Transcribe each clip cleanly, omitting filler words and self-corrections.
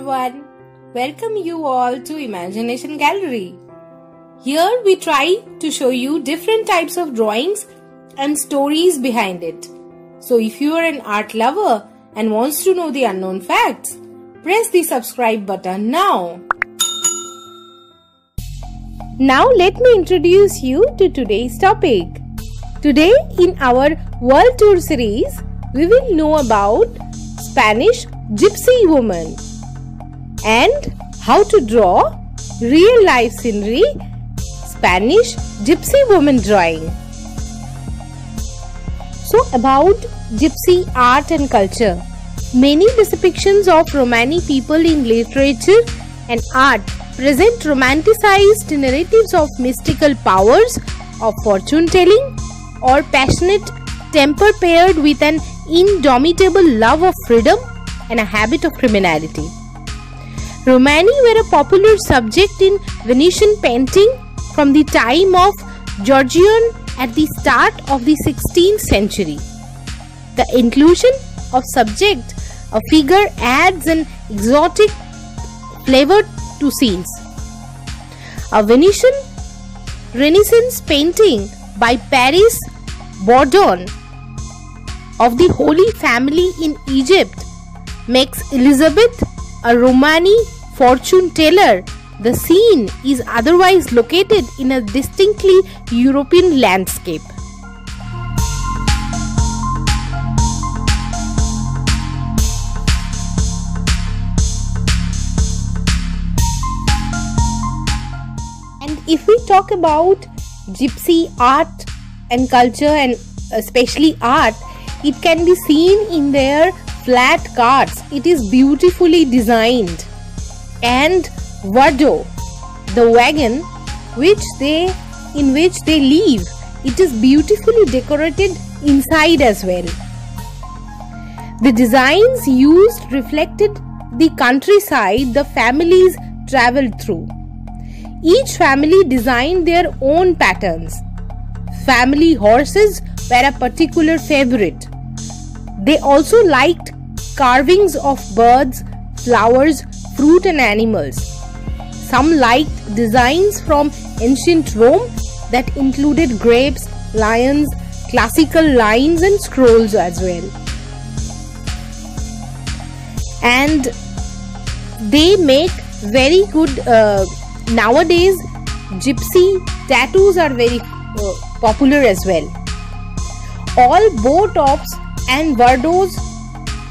everyone. Welcome you all to Imagination Gallery. Here we try to show you different types of drawings and stories behind it. So if you are an art lover and wants to know the unknown facts, press the subscribe button now. Now let me introduce you to today's topic. Today in our World Tour series, we will know about Spanish Gypsy woman and how to draw real life scenery Spanish Gypsy woman drawing. So about Gypsy art and culture. Many depictions of Romani people in literature and art present romanticized narratives of mystical powers, of fortune telling, or passionate temper paired with an indomitable love of freedom and a habit of criminality. Romani were a popular subject in Venetian painting from the time of Giorgione at the start of the 16th century. The inclusion of subject, a figure adds an exotic flavor to scenes. A Venetian Renaissance painting by Paris Bourdon of the Holy Family in Egypt makes Elizabeth a Romani fortune teller. The scene is otherwise located in a distinctly European landscape. And if we talk about Gypsy art and culture, and especially art, it can be seen in their flat carts. It is beautifully designed. And Vardo, the wagon in which they live, it is beautifully decorated inside as well. The designs used reflected the countryside the families travelled through. Each family designed their own patterns. Family horses were a particular favorite. They also liked carvings of birds, flowers, fruit and animals. Some liked designs from ancient Rome that included grapes, lions, classical lines and scrolls as well. And they make very good, nowadays gypsy tattoos are very popular as well. All bow tops and Vardos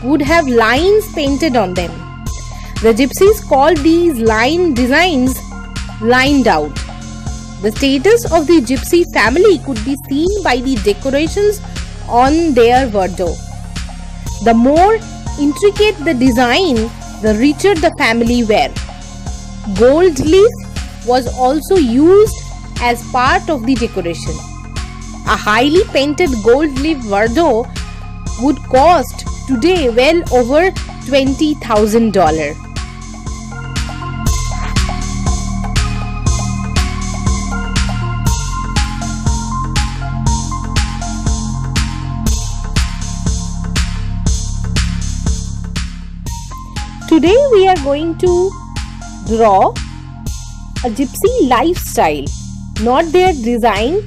would have lines painted on them. The gypsies called these line designs lined out. The status of the gypsy family could be seen by the decorations on their Vardo. The more intricate the design, the richer the family were. Gold leaf was also used as part of the decoration. A highly painted gold leaf Vardo would cost today well over $20,000. Today we are going to draw a gypsy lifestyle, not their design.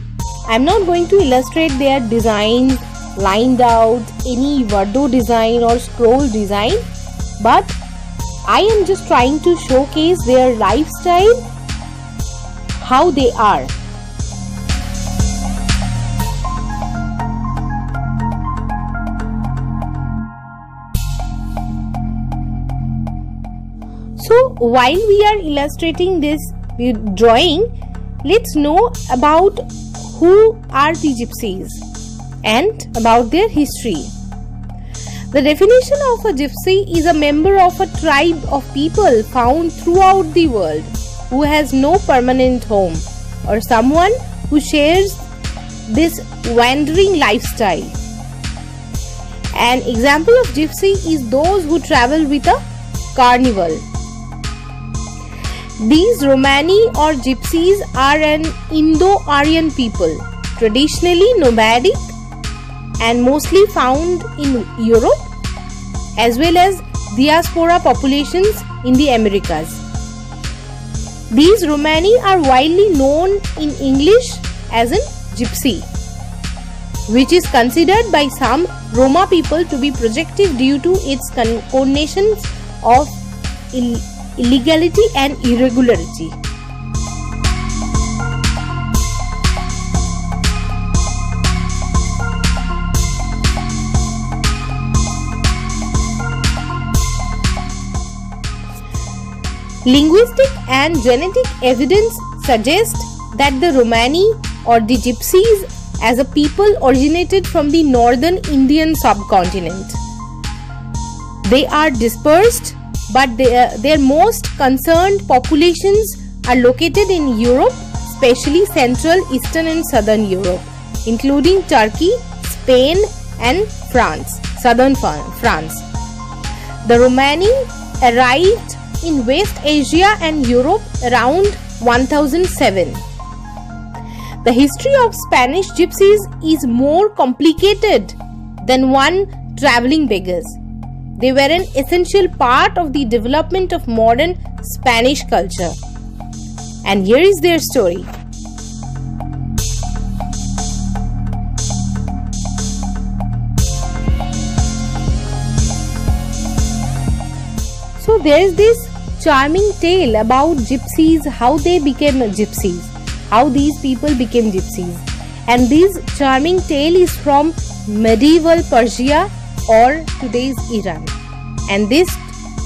I am not going to illustrate their design lined out, any Vardo design or scroll design, but I am just trying to showcase their lifestyle, how they are. So while we are illustrating this drawing, let's know about who are the gypsies and about their history. The definition of a gypsy is a member of a tribe of people found throughout the world who has no permanent home, or someone who shares this wandering lifestyle. An example of gypsy is those who travel with a carnival. These Romani or gypsies are an Indo-Aryan people, traditionally nomadic and mostly found in Europe, as well as diaspora populations in the Americas. These Romani are widely known in English as an gypsy, which is considered by some Roma people to be projective due to its connotations of illegality and irregularity. Linguistic and genetic evidence suggest that the Romani or the Gypsies as a people originated from the northern Indian subcontinent. They are dispersed, but their most concerned populations are located in Europe, especially Central, Eastern and Southern Europe, including Turkey, Spain and France, Southern France. The Romani arrived in West Asia and Europe around 1007. The history of Spanish gypsies is more complicated than one traveling beggars. They were an essential part of the development of modern Spanish culture. And here is their story. So there is this charming tale about gypsies, how they became gypsies, how these people became gypsies. And this charming tale is from medieval Persia or today's Iran. And this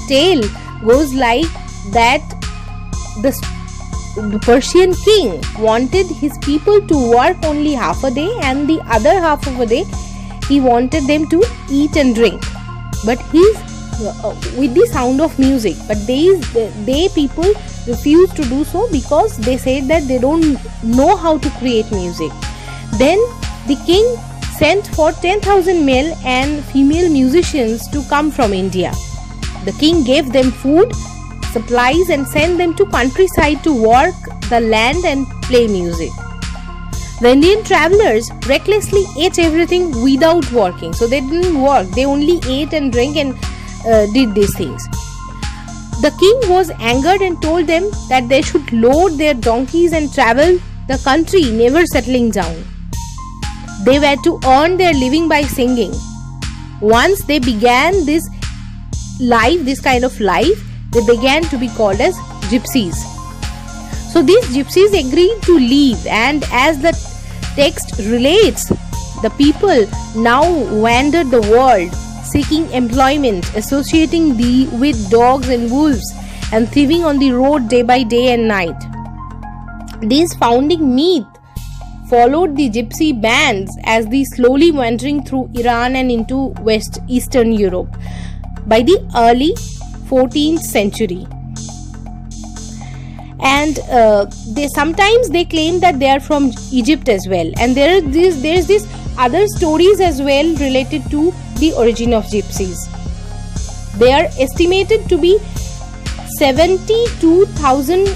tale goes like that the Persian king wanted his people to work only half a day, and the other half of a day he wanted them to eat and drink. But with the sound of music, but they people refused to do so because they said that they don't know how to create music. Then the king sent for 10,000 male and female musicians to come from India. The king gave them food, supplies and sent them to countryside to work the land and play music. The Indian travelers recklessly ate everything without working. So they didn't work, they only ate and drank and did these things. The king was angered and told them that they should load their donkeys and travel the country, never settling down. They were to earn their living by singing. Once they began this kind of life, they began to be called as gypsies. So these gypsies agreed to leave, and as the text relates, the people now wandered the world seeking employment, associating with dogs and wolves, and thieving on the road day by day and night. This founding myth followed the gypsy bands as they slowly wandering through Iran and into Eastern Europe by the early 14th century. And sometimes they claim that they are from Egypt as well. And there is this other stories as well related to the origin of gypsies. They are estimated to be 72,000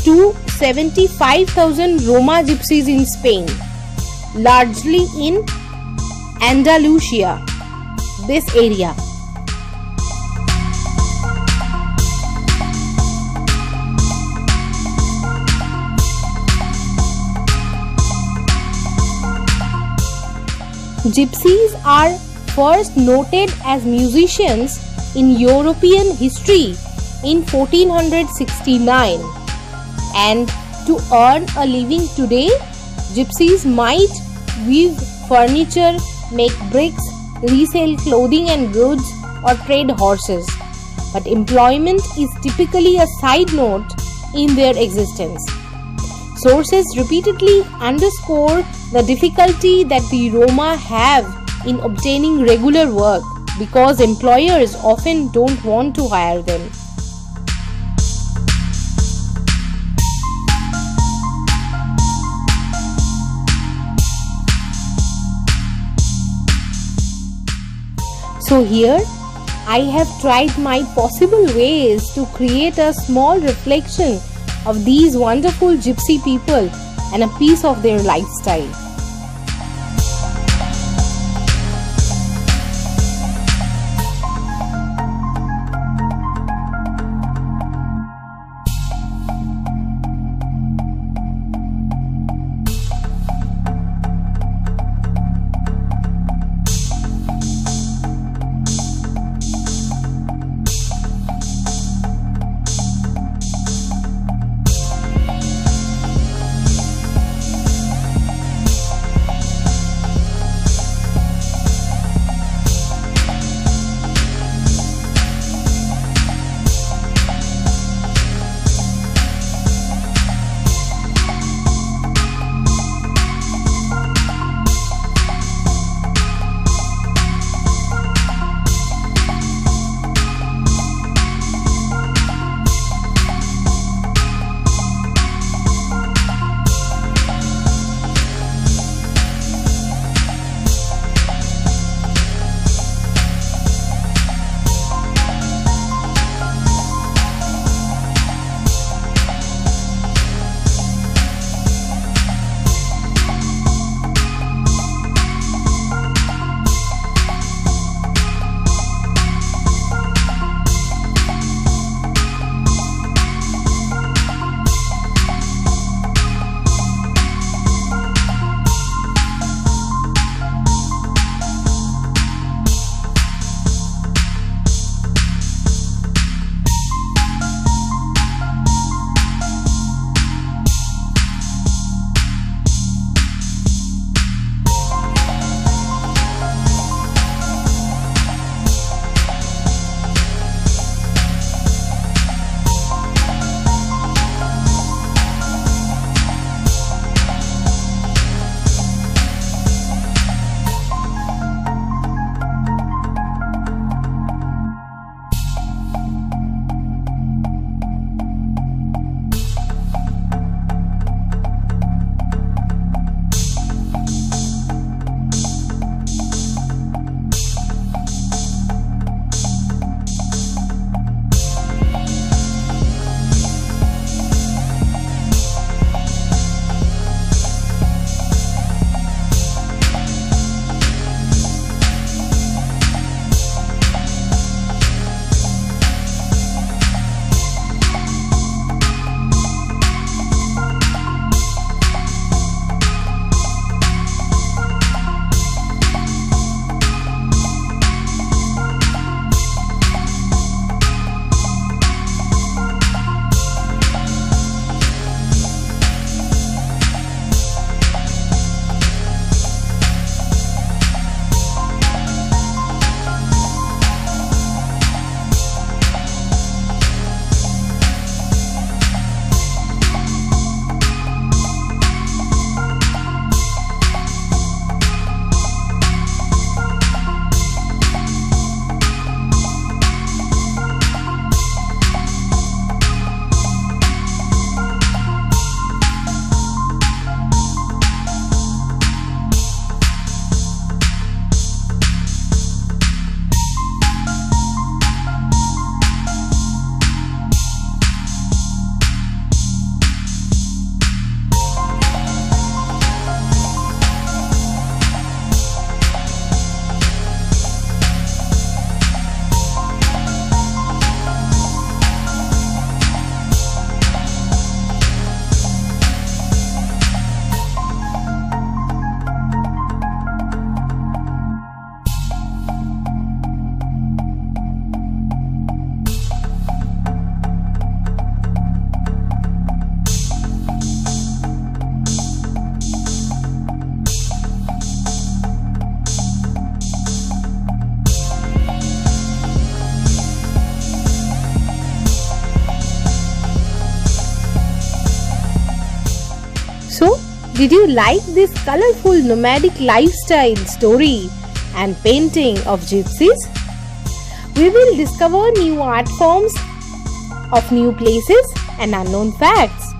to 75,000 Roma gypsies in Spain, largely in Andalusia, this area. Gypsies are first noted as musicians in European history in 1469, and to earn a living today, gypsies might weave furniture, make bricks, resell clothing and goods, or trade horses. But employment is typically a side note in their existence. Sources repeatedly underscore the difficulty that the Roma have in obtaining regular work because employers often don't want to hire them. So here I have tried my possible ways to create a small reflection of these wonderful gypsy people and a piece of their lifestyle. Did you like this colorful nomadic lifestyle story and painting of gypsies? We will discover new art forms of new places and unknown facts.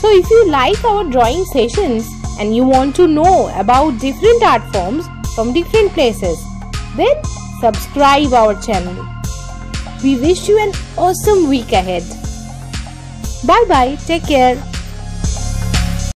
So if you like our drawing sessions and you want to know about different art forms from different places, then subscribe our channel. We wish you an awesome week ahead. Bye bye. Take care.